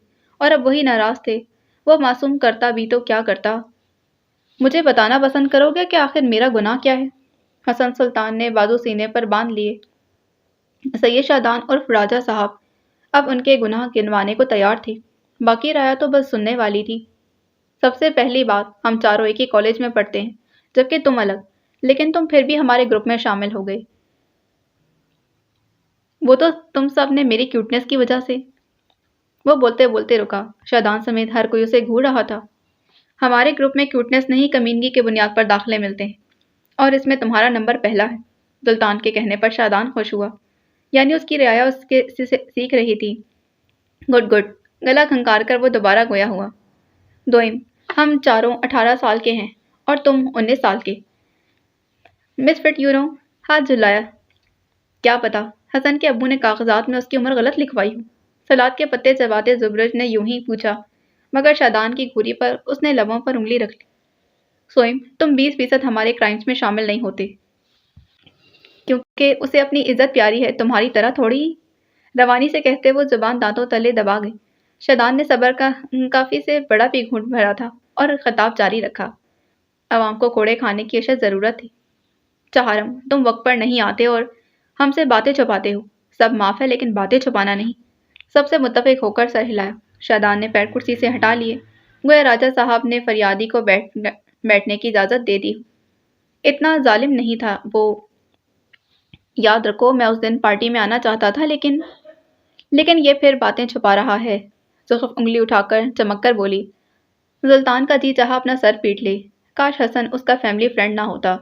اور اب وہی ناراض تھے۔ وہ معصوم کرتا بھی تو کیا کرتا؟ مجھے بتانا پسند کرو گے کہ آخر میرا گناہ کیا ہے؟ حسن سلطان نے بازو سینے پر باندھ لیے۔ سید شادان عرف راجہ صاحب اب ان کے گناہ گنوانے کو تیار تھے، باقی رایا تو بس سننے والی تھی۔ سب سے پہلی بات، ہم چاروں ایک ہی کالج میں پڑھتے ہیں، جبکہ تم الگ، لیکن تم پھر بھی ہمارے گروپ میں شامل ہو گئے۔ وہ تو تم سب نے میری کیوٹنس کی وجہ سے۔ وہ بولتے بولتے رکا۔ شادان سمیت ہر کوئی اسے گھور رہا تھا۔ ہمارے گروپ میں کیوٹنس نہیں کمینگی کے بنیاد پر داخلے ملتے ہیں، اور اس میں تمہارا نمبر پہلا ہے۔ سلطان کے کہنے پر شادان خوش ہوا، یعنی اس کی رعایا اس کے سیکھ رہی تھی۔ گڈ گڈ، گلا کھنکار کر وہ دوبارہ گویا ہوا۔ دوئم، ہم چاروں 18 سال کے ہیں اور تم 19 سال کے۔ مس فٹ یو نو، ہاتھ جھلایا۔ کیا پتا، حسن کے ابو نے کاغذات میں اس کی عمر غلط لکھوائی ہو؟ سلاد کے پتے چباتے زبرج نے یوں ہی پوچھا، مگر شادان کی گھوری پر اس نے لبوں پر انگلی رکھ لی۔ سوئم، تم 20% ہمارے کرائمز میں شامل نہیں ہوتے، کیونکہ اسے اپنی عزت پیاری ہے، تمہاری طرح تھوڑی۔ روانی سے کہتے وہ زبان دانتوں تلے دبا گئی۔ شادان نے صبر کا کافی سے بڑا بھی گھونٹ بھرا تھا اور خطاب جاری رکھا۔ عوام کو کوڑے کھانے کی اشد ضرورت تھی۔ چہارم، تم وقت پر نہیں آتے اور ہم سے باتیں چھپاتے ہو۔ سب معاف ہے لیکن باتیں چھپانا نہیں۔ سب سے متفق ہو کر سر ہلایا۔ شادان نے پیر کرسی سے ہٹا لیے، گویا راجہ صاحب نے فریادی کو بیٹھنے کی اجازت دے دی۔ اتنا ظالم نہیں تھا وہ۔ یاد رکھو، میں اس دن پارٹی میں آنا چاہتا تھا، لیکن یہ پھر باتیں چھپا رہا ہے۔ زخرف انگلی اٹھا کر چمک کر بولی۔ سلطان کا جی چاہا اپنا سر پیٹ لے۔ کاش حسن اس کا فیملی فرینڈ نہ ہوتا،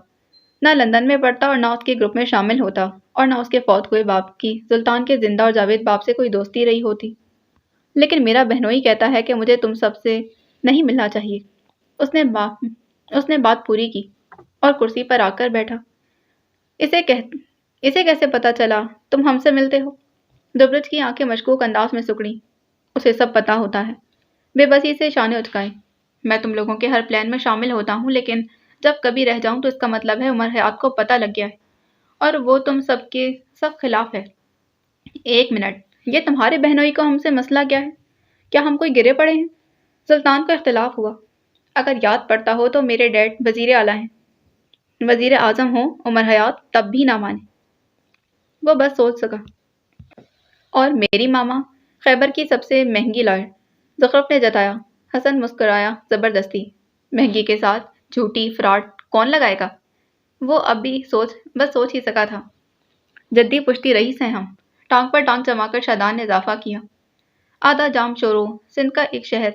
نہ لندن میں پڑھتا اور نہ اس کے گروپ میں شامل ہوتا، اور نہ اس کے فوت ہوئے باپ کی سلطان کے زندہ اور جاوید باپ سے کوئی دوستی رہی ہوتی۔ لیکن میرا بہنوئی کہتا ہے کہ مجھے تم سب سے نہیں ملنا چاہیے۔ اس نے بات پوری کی اور کرسی پر آ کر بیٹھا۔ اسے کیسے پتا چلا تم ہم سے ملتے ہو؟ زبرج کی آنکھیں مشکوک انداز میں سکڑیں۔ اسے سب پتا ہوتا ہے۔ بے بسی سے شانے اچکائے۔ میں تم لوگوں کے ہر پلان میں شامل ہوتا ہوں، لیکن جب کبھی رہ جاؤں تو اس کا مطلب ہے عمر حیات کو پتہ لگ گیا ہے، اور وہ تم سب کے سب خلاف ہے۔ ایک منٹ، یہ تمہارے بہنوئی کو ہم سے مسئلہ کیا ہے؟ کیا ہم کوئی گرے پڑے ہیں؟ سلطان کو اختلاف ہوا۔ اگر یاد پڑتا ہو تو میرے ڈیڈ وزیر اعلیٰ ہیں، وزیر اعظم ہوں عمر حیات تب بھی نہ مانے۔ وہ بس سوچ سکا۔ اور میری ماما خیبر کی سب سے مہنگی لائر، زخرف نے جتایا۔ حسن مسکرایا زبردستی۔ مہنگی کے ساتھ جھوٹی فراڈ کون لگائے گا؟ وہ اب بھی بس سوچ ہی سکا تھا۔ جدی پشتی رئیس ہیں ہم، ٹانگ پر ٹانگ جما کر شادان نے اضافہ کیا۔ آدھا جام شورو سندھ کا ایک شہر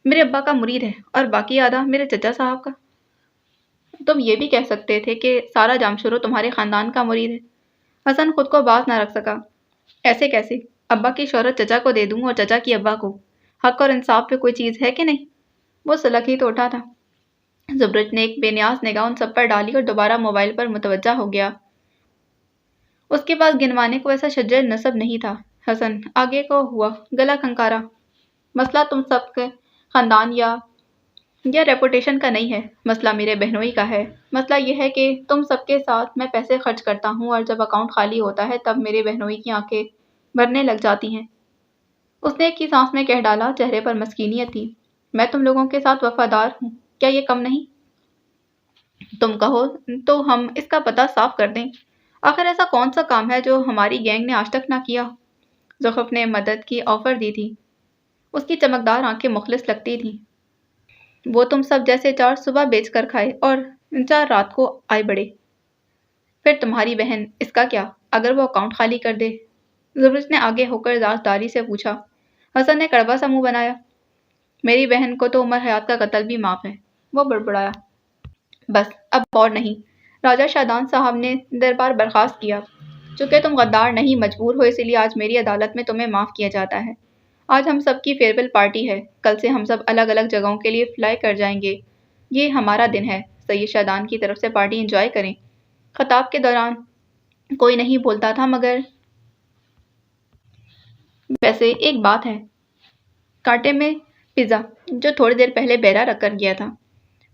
میرے ابا کا مرید ہے اور باقی آدھا میرے چچا صاحب کا۔ تم یہ بھی کہہ سکتے تھے کہ سارا جام شورو تمہارے خاندان کا مرید ہے۔ حسن خود کو باز نہ رکھ سکا۔ ایسے کیسے؟ ابا کی شہرت چچا کو دے دوں اور چچا کی ابا کو۔ حق اور انصاف پہ کوئی چیز ہے کہ نہیں؟ وہ سلک ہی تو اٹھا تھا۔ زبرج نے ایک بے نیاز نگاہ ان سب پر ڈالی اور دوبارہ موبائل پر متوجہ ہو گیا۔ اس کے پاس گنوانے کو ایسا شجر نصب نہیں تھا۔ حسن آگے کو ہوا، گلا کھنکارا۔ مسئلہ تم سب کے خاندان یا ریپوٹیشن کا نہیں ہے، مسئلہ میرے بہنوئی کا ہے۔ مسئلہ یہ ہے کہ تم سب کے ساتھ میں پیسے خرچ کرتا ہوں اور جب اکاؤنٹ خالی ہوتا ہے تب میرے بہنوئی کی آنکھیں بھرنے لگ جاتی ہیں۔ اس نے ایک ہی سانس میں کہہ ڈالا، چہرے پر مسکینیت تھی۔ میں تم لوگوں کے ساتھ وفادار ہوں، کیا یہ کم نہیں؟ تم کہو تو ہم اس کا پتہ صاف کر دیں۔ آخر ایسا کون سا کام ہے جو ہماری گینگ نے آج تک نہ کیا؟ زخرف نے مدد کی آفر دی تھی۔ اس کی چمکدار آنکھیں مخلص لگتی تھیں۔ وہ تم سب جیسے 4 صبح بیچ کر کھائے اور 4 رات کو آئے بڑے۔ پھر تمہاری بہن، اس کا کیا اگر وہ اکاؤنٹ خالی کر دے؟ زبرج نے آگے ہو کر رازداری سے پوچھا۔ حسن نے کڑوا سا منہ بنایا۔ میری بہن کو تو عمر حیات کا قتل بھی معاف ہے، وہ بڑبڑایا۔ بس اب اور نہیں۔ راجہ شادان صاحب نے دربار برخاست کیا۔ چونکہ تم غدار نہیں مجبور ہو، اسی لیے آج میری عدالت میں تمہیں معاف کیا جاتا ہے۔ آج ہم سب کی فیئرویل پارٹی ہے، کل سے ہم سب الگ الگ جگہوں کے لیے فلائی کر جائیں گے۔ یہ ہمارا دن ہے، سید شادان کی طرف سے پارٹی انجوائے کریں۔ خطاب کے دوران کوئی نہیں بولتا تھا، مگر ویسے ایک بات ہے۔ کانٹے میں پزا جو تھوڑی دیر پہلے بیرا رکھ کر گیا تھا۔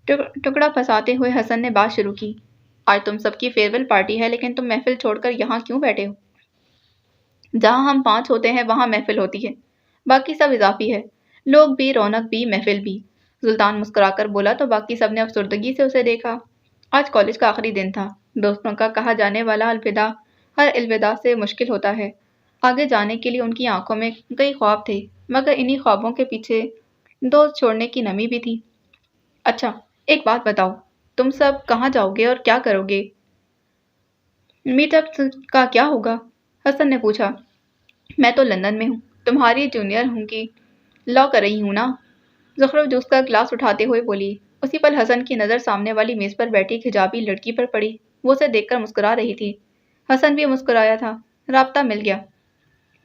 ٹکڑا پھنساتے ہوئے حسن نے بات شروع کی۔ آج تم سب کی فیئرویل پارٹی ہے، لیکن تم محفل چھوڑ کر یہاں کیوں بیٹھے ہو؟ جہاں ہم 5 ہوتے ہیں وہاں محفل ہوتی ہے، باقی سب اضافی ہے، لوگ بھی، رونق بھی، محفل بھی۔ سلطان مسکرا کر بولا تو باقی سب نے افسردگی سے اسے دیکھا۔ آج کالج کا آخری دن تھا۔ دوستوں کا کہا جانے والا الوداع ہر الوداع سے مشکل ہوتا ہے۔ آگے جانے کے لیے ان کی آنکھوں میں کئی خواب تھے، مگر انہی خوابوں کے پیچھے دوست چھوڑنے کی نمی بھی تھی۔ اچھا ایک بات بتاؤ، تم سب کہاں جاؤ گے اور کیا کرو گے؟ میٹ اپ کا کیا ہوگا؟ حسن نے پوچھا۔ میں تو لندن میں ہوں، تمہاری جونیئر ہوں کی لا کر رہی ہوں نا؟ زخرف جوس کا گلاس اٹھاتے ہوئے بولی۔ اسی پل حسن کی نظر سامنے والی میز پر بیٹھی ایک حجابی لڑکی پر پڑی۔ وہ اسے دیکھ کر مسکرا رہی تھی۔ حسن بھی مسکرایا تھا۔ رابطہ مل گیا۔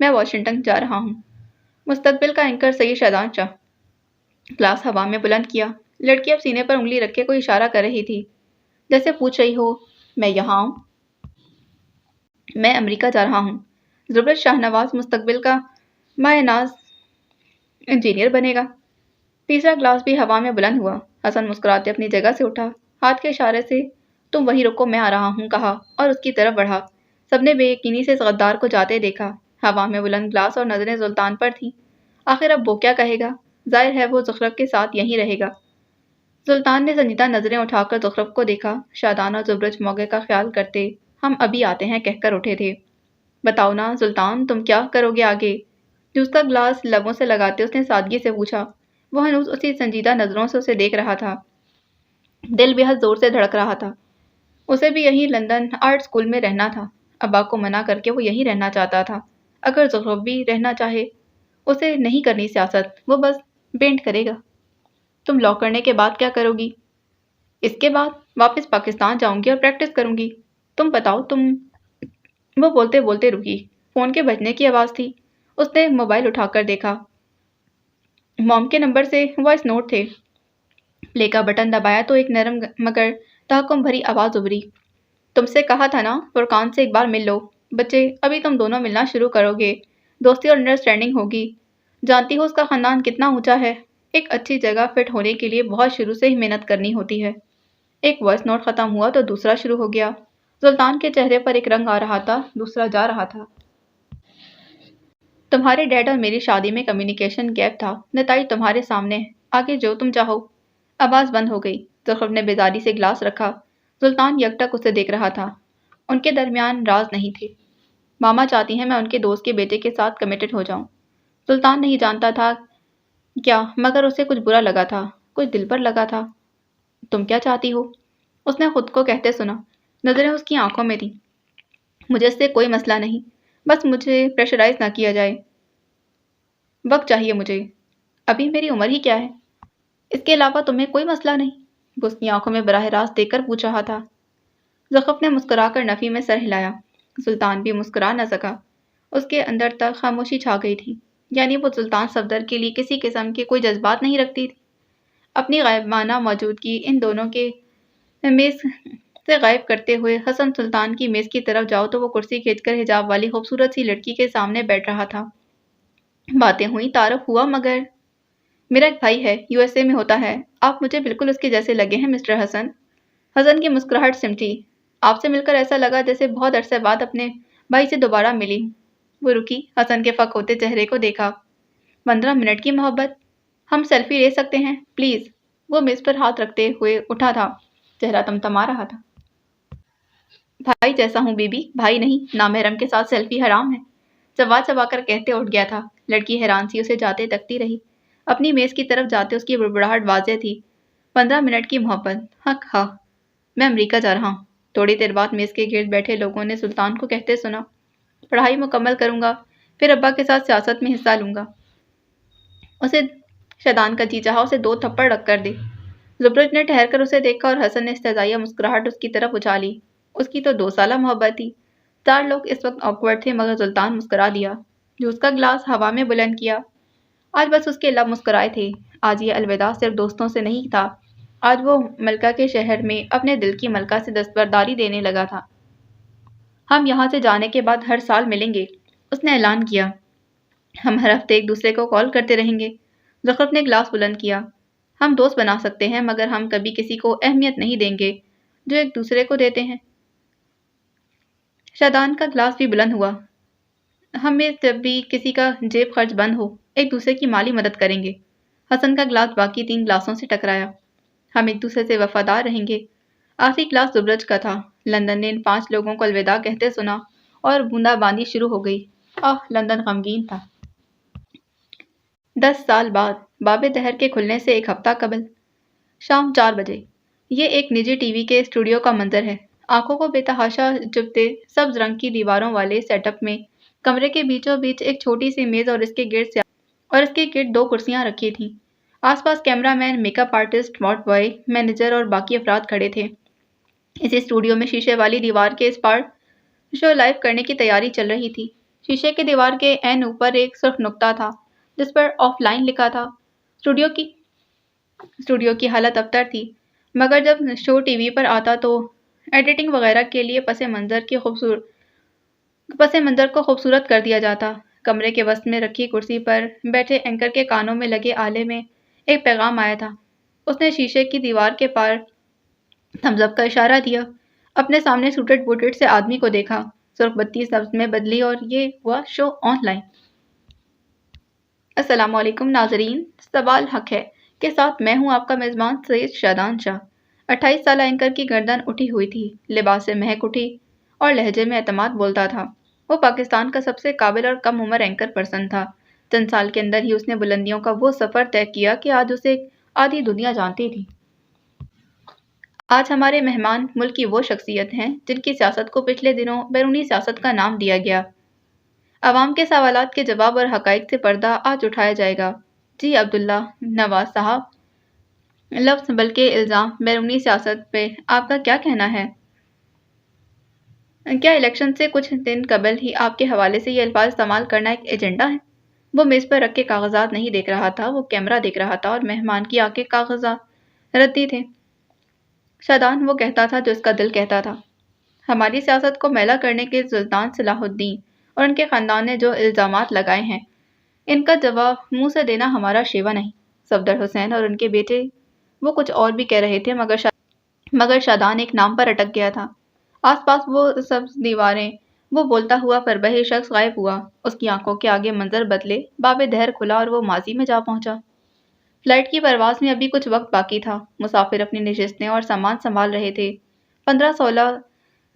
میں واشنگٹن جا رہا ہوں۔ مستقبل کا اینکر سید شادان شاہ۔ گلاس ہوا میں بلند کیا۔ لڑکی اب سینے پر انگلی رکھے کوئی اشارہ کر رہی تھی، جیسے پوچھ رہی ہو میں یہاں آؤں؟ میں امریکہ جا رہا ہوں۔ زبرج شاہ نواز مستقبل کا مایہ ناز انجینئر بنے گا۔ تیسرا گلاس بھی ہوا میں بلند ہوا۔ حسن مسکراتے اپنی جگہ سے اٹھا، ہاتھ کے اشارے سے تم وہیں رکو میں آ رہا ہوں کہا اور اس کی طرف بڑھا۔ سب نے بے یقینی سے اس غدار کو جاتے دیکھا۔ ہوا میں بلند گلاس اور نظریں سلطان پر تھیں۔ آخر اب وہ کیا کہے گا؟ ظاہر ہے وہ زخرف کے ساتھ یہیں رہے گا۔ سلطان نے سنجیدہ نظریں اٹھا کر زخرف کو دیکھا۔ شادان اور زبرج موقع کا خیال کرتے ہم ابھی آتے ہیں کہہ کر اٹھے تھے۔ بتاؤ نا سلطان، تم کیا کرو گے آگے؟ جوس کا گلاس لبوں سے لگاتے اس نے سادگی سے پوچھا۔ وہ ہنوز اسی سنجیدہ نظروں سے اسے دیکھ رہا تھا۔ دل بےحد زور سے دھڑک رہا تھا۔ اسے بھی یہیں لندن آرٹ اسکول میں رہنا تھا۔ ابا کو منع کر کے وہ یہیں رہنا چاہتا تھا۔ اگر زخرف بھی رہنا چاہے، اسے نہیں کرنی سیاست، وہ بس پینٹ کرے گا۔ تم لا کرنے کے بعد کیا کرو گی؟ اس کے بعد واپس پاکستان جاؤں گی اور پریکٹس کروں گی۔ تم بتاؤ تم۔ وہ بولتے بولتے رکی۔ فون کے بجنے کی آواز تھی۔ اس نے موبائل اٹھا کر دیکھا۔ موم کے نمبر سے وائس نوٹ تھے۔ پلے کا بٹن دبایا تو ایک نرم مگر تحکم بھری آواز ابھری۔ تم سے کہا تھا نا فرقان سے ایک بار مل لو۔ بچے ابھی تم دونوں ملنا شروع کرو گے، دوستی اور انڈرسٹینڈنگ ہوگی۔ جانتی ہو اس کا خاندان کتنا اونچا ہے؟ ایک اچھی جگہ فٹ ہونے کے لیے بہت شروع سے ہی محنت کرنی ہوتی ہے۔ ایک وائس نوٹ ختم ہوا تو دوسرا شروع ہو گیا۔ سلطان کے چہرے پر ایک رنگ آ رہا تھا، دوسرا جا رہا تھا۔ تمہارے ڈیڈ اور میری شادی میں کمیونیکیشن گیپ تھا، نتائج تمہارے سامنے ہیں، آگے جو تم چاہو۔ آواز بند ہو گئی۔ زخرف نے بیزاری سے گلاس رکھا۔ سلطان یکٹک اسے دیکھ رہا تھا۔ ان کے درمیان راز نہیں تھے۔ ماما چاہتی ہیں میں ان کے دوست کے بیٹے کے ساتھ کمیٹڈ ہو جاؤں۔ سلطان نہیں جانتا تھا کیا، مگر اسے کچھ برا لگا تھا، کچھ دل پر لگا تھا۔ تم کیا چاہتی ہو؟ اس نے خود کو کہتے سنا۔ نظریں اس کی آنکھوں میں تھیں۔ مجھے اس سے کوئی مسئلہ نہیں، بس مجھے پریشرائز نہ کیا جائے۔ وقت چاہیے مجھے، ابھی میری عمر ہی کیا ہے؟ اس کے علاوہ تمہیں کوئی مسئلہ نہیں؟ وہ اس کی آنکھوں میں براہ راست دیکھ کر پوچھ رہا تھا۔ زخرف نے مسکرا کر نفی میں سر ہلایا۔ سلطان بھی مسکرا نہ سکا۔ اس کے اندر تک خاموشی چھا گئی تھی، یعنی وہ سلطان صفدر کے لیے کسی قسم کے کوئی جذبات نہیں رکھتی تھی۔ اپنی غائبانہ موجودگی ان دونوں کے میز سے غائب کرتے ہوئے حسن سلطان کی میز کی طرف جاؤ تو وہ کرسی کھینچ کر حجاب والی خوبصورت سی لڑکی کے سامنے بیٹھ رہا تھا۔ باتیں ہوئیں، تعارف ہوا، مگر میرا ایک بھائی ہے، یو ایس اے میں ہوتا ہے، آپ مجھے بالکل اس کے جیسے لگے ہیں مسٹر حسن۔ حسن کی مسکراہٹ سمٹی۔ آپ سے مل کر ایسا لگا جیسے بہت عرصے بعد اپنے بھائی سے دوبارہ ملی۔ وہ رکی، حسن کے فک ہوتے چہرے کو دیکھا۔ 15 منٹ کی محبت؟ ہم سیلفی لے سکتے ہیں پلیز؟ وہ میز پر ہاتھ رکھتے ہوئے اٹھا تھا، چہرہ تمتما رہا تھا۔ بھائی جیسا ہوں بی بی، بھائی نہیں، نامحرم کے ساتھ سیلفی حرام ہے، چبا چبا کر کہتے اٹھ گیا تھا۔ لڑکی حیران سی اسے جاتے تکتی رہی۔ اپنی میز کی طرف جاتے اس کی بڑبڑاہٹ واضح تھی۔ 15 منٹ کی محبت، حق ہاں، میں امریکہ جا رہا ہوں۔ تھوڑی دیر بعد میز کے گرد بیٹھے لوگوں نے سلطان کو کہتے سنا، پڑھائی مکمل کروں گا، پھر ابا کے ساتھ سیاست میں حصہ لوں گا۔ اسے شیطان کا جی چاہا اسے 2 تھپڑ رکھ کر دے۔ زبرج نے ٹھہر کر اسے دیکھا اور حسن نے استہزائیہ مسکراہٹ اس کی طرف اچھالی۔ اس کی تو 2 سالہ محبت تھی۔ 4 لوگ اس وقت آکورڈ تھے، مگر سلطان مسکرا دیا۔ جوس کا گلاس ہوا میں بلند کیا۔ آج بس اس کے لب مسکرائے تھے۔ آج یہ الوداع صرف دوستوں سے نہیں تھا، آج وہ ملکہ کے شہر میں اپنے دل کی ملکہ سے دستبرداری دینے لگا تھا۔ ہم یہاں سے جانے کے بعد ہر سال ملیں گے، اس نے اعلان کیا۔ ہم ہر ہفتے ایک دوسرے کو کال کرتے رہیں گے۔ زخرف نے گلاس بلند کیا۔ ہم دوست بنا سکتے ہیں، مگر ہم کبھی کسی کو اہمیت نہیں دیں گے جو ایک دوسرے کو دیتے ہیں۔ شادان کا گلاس بھی بلند ہوا۔ ہمیں جب بھی کسی کا جیب خرچ بند ہو، ایک دوسرے کی مالی مدد کریں گے۔ حسن کا گلاس باقی 3 گلاسوں سے ٹکرایا۔ ہم ایک دوسرے سے وفادار رہیں گے۔ آخری گلاس زبرج کا تھا۔ لندن نے ان 5 لوگوں کو الوداع کہتے سنا اور بوندا باندی شروع ہو گئی۔ لندن غمگین تھا۔ 10 سال بعد، باب دہر کے کھلنے سے 1 ہفتہ قبل، شام 4 بجے۔ یہ ایک نجی ٹی وی کے اسٹوڈیو کا منظر ہے۔ آنکھوں کو بے تحاشا چبھتے سبز رنگ کی دیواروں والے سیٹ اپ میں کمرے کے بیچوں بیچ ایک چھوٹی سی میز اور اس کے گرد 2 کرسیاں رکھی تھیں۔ آس پاس camera man, make up artist, ماڈ بوائے، مینیجر اور باقی افراد کھڑے تھے۔ اس اسٹوڈیو میں شیشے والی دیوار کے اس پار شو لائیو کرنے کی تیاری چل رہی تھی۔ شیشے کی دیوار کے عین اوپر ایک سرخ نقطہ تھا جس پر آف لائن لکھا تھا۔ اسٹوڈیو کی حالت ابتر تھی، مگر جب شو ٹی وی پر آتا تو ایڈیٹنگ وغیرہ کے لیے پس منظر کو خوبصورت کر دیا جاتا۔ کمرے کے وسط میں رکھی کرسی پر بیٹھے اینکر کے کانوں میں لگے آلے میں ایک پیغام آیا تھا۔ اس نے شیشے کی دیوار کے پار تھمز اپ کا اشارہ دیا۔ اپنے سامنے سوٹڈ بوٹڈ سے آدمی کو دیکھا۔ سرخ بتی سبز میں بدلی اور یہ ہوا شو آن لائن۔ السلام علیکم ناظرین، سوال حق ہے کے ساتھ میں ہوں آپ کا میزبان سید شادان شاہ۔ 28 سالہ اینکر کی گردن اٹھی ہوئی تھی، لباس سے مہک اٹھی اور لہجے میں اعتماد بولتا تھا۔ وہ پاکستان کا سب سے قابل اور کم عمر اینکر پرسن تھا۔ چند سال کے اندر ہی اس نے بلندیوں کا وہ سفر طے کیا کہ آج اسے آدھی دنیا جانتی تھی۔ آج ہمارے مہمان ملک کی وہ شخصیت ہیں جن کی سیاست کو پچھلے دنوں بیرونی سیاست کا نام دیا گیا۔ عوام کے سوالات کے جواب اور حقائق سے پردہ آج اٹھایا جائے گا۔ جی عبداللہ نواز صاحب، لفظ بلکہ الزام بیرونی سیاست پہ آپ کا کیا کہنا ہے؟ کیا الیکشن سے کچھ دن قبل ہی آپ کے حوالے سے یہ الفاظ استعمال کرنا ایک ایجنڈا ہے؟ وہ میز پر رکھ کے کاغذات نہیں دیکھ رہا تھا، وہ کیمرہ دیکھ رہا تھا اور مہمان کی آنکھیں کاغذات ردی تھے۔ شادان وہ کہتا تھا جو اس کا دل کہتا تھا۔ ہماری سیاست کو میلا کرنے کے سلطان صلاح الدین اور ان کے خاندان نے جو الزامات لگائے ہیں، ان کا جواب منہ سے دینا ہمارا شیوا نہیں۔ صفدر حسین اور ان کے بیٹے، وہ کچھ اور بھی کہہ رہے تھے مگر شادان ایک نام پر اٹک گیا تھا۔ آس پاس وہ سبز دیواریں، وہ بولتا ہوا فربہ شخص غائب ہوا۔ اس کی آنکھوں کے آگے منظر بدلے، باب دہر کھلا اور وہ ماضی میں جا پہنچا۔ فلائٹ کی پرواز میں ابھی کچھ وقت باقی تھا۔ مسافر اپنی نشستیں اور سامان سنبھال رہے تھے۔ 15-16